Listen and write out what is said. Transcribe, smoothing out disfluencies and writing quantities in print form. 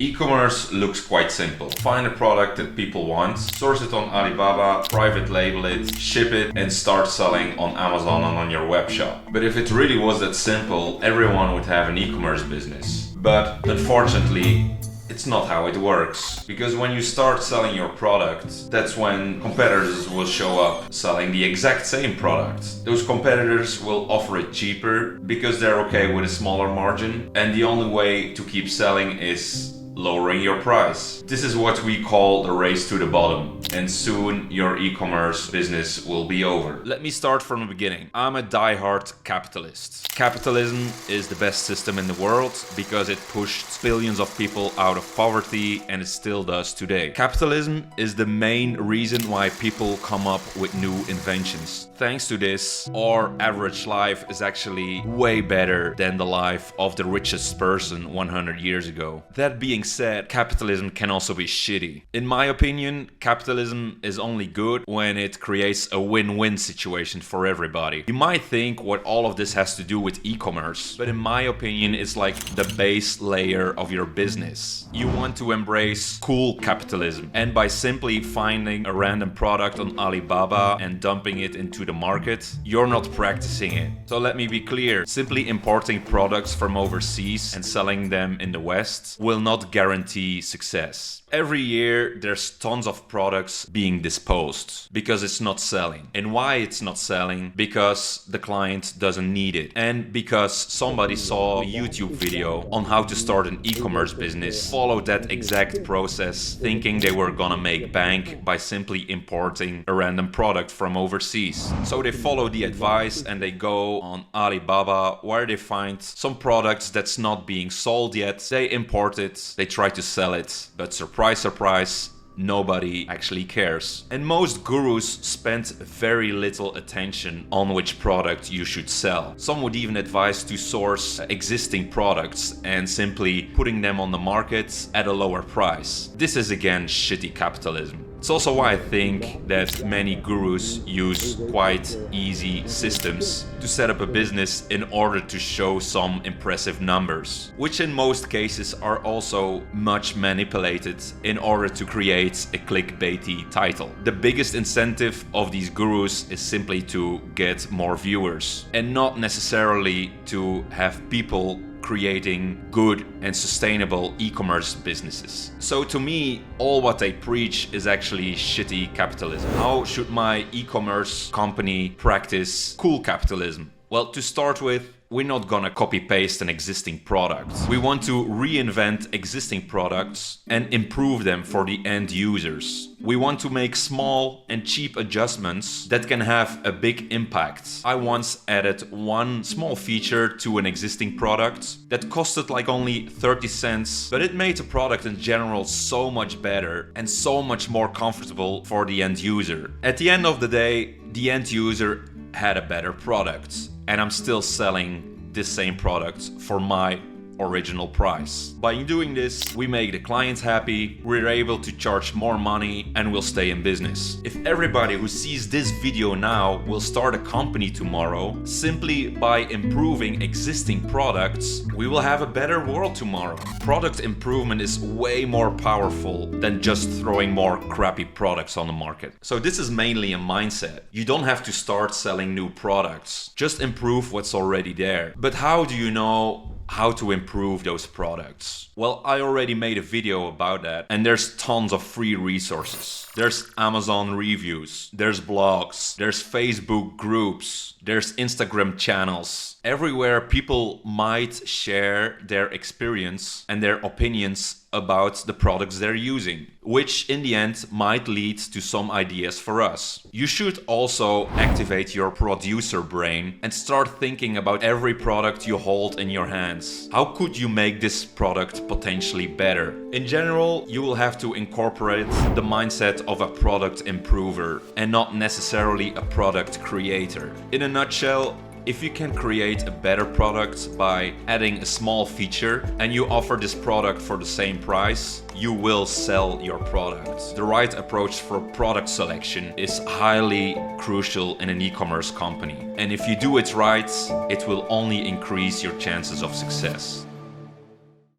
E-commerce looks quite simple. Find a product that people want, source it on Alibaba, private label it, ship it, and start selling on Amazon and on your web shop. But if it really was that simple, everyone would have an e-commerce business. But unfortunately, it's not how it works. Because when you start selling your product, that's when competitors will show up selling the exact same product. Those competitors will offer it cheaper because they're okay with a smaller margin, and the only way to keep selling is lowering your price. This is what we call the race to the bottom, and soon your e-commerce business will be over. Let me start from the beginning. I'm a die-hard capitalist. Capitalism is the best system in the world because it pushed billions of people out of poverty, and it still does today. Capitalism is the main reason why people come up with new inventions. Thanks to this, our average life is actually way better than the life of the richest person 100 years ago. That being said, capitalism can also be shitty. In my opinion, capitalism is only good when it creates a win-win situation for everybody. You might think what all of this has to do with e-commerce, but in my opinion, it's like the base layer of your business. You want to embrace cool capitalism, and by simply finding a random product on Alibaba and dumping it into the market, you're not practicing it. So let me be clear, simply importing products from overseas and selling them in the West will not guarantee success. Every year there's tons of products being disposed because it's not selling. And why it's not selling? Because the client doesn't need it. And because somebody saw a YouTube video on how to start an e-commerce business, followed that exact process, thinking they were gonna make bank by simply importing a random product from overseas. So they follow the advice and they go on Alibaba where they find some products that's not being sold yet. They import it, they try to sell it, but surprise, nobody actually cares. And most gurus spend very little attention on which product you should sell. Some would even advise to source existing products and simply putting them on the market at a lower price. This is again shitty capitalism. It's also why I think that many gurus use quite easy systems to set up a business in order to show some impressive numbers, which in most cases are also much manipulated in order to create a clickbaity title. The biggest incentive of these gurus is simply to get more viewers and not necessarily to have people creating good and sustainable e-commerce businesses. So to me, all what they preach is actually shitty capitalism. How should my e-commerce company practice cool capitalism? Well, to start with, we're not gonna copy-paste an existing product. We want to reinvent existing products and improve them for the end users. We want to make small and cheap adjustments that can have a big impact. I once added one small feature to an existing product that costed like only 30 cents, but it made the product in general so much better and so much more comfortable for the end user. At the end of the day, the end user had a better product, and I'm still selling this same product for my original price. By doing this, we make the clients happy, we're able to charge more money, and we'll stay in business. If everybody who sees this video now will start a company tomorrow, simply by improving existing products, we will have a better world tomorrow. Product improvement is way more powerful than just throwing more crappy products on the market. So this is mainly a mindset. You don't have to start selling new products, just improve what's already there. But how do you know how to improve those products? Well, I already made a video about that, and there's tons of free resources. There's Amazon reviews, there's blogs, there's Facebook groups, there's Instagram channels. Everywhere people might share their experience and their opinions about the products they're using, which in the end might lead to some ideas for us. You should also activate your producer brain and start thinking about every product you hold in your hands. How could you make this product potentially better? In general, you will have to incorporate the mindset of a product improver and not necessarily a product creator. In a nutshell, if you can create a better product by adding a small feature and you offer this product for the same price, you will sell your product. The right approach for product selection is highly crucial in an e-commerce company. And if you do it right, it will only increase your chances of success.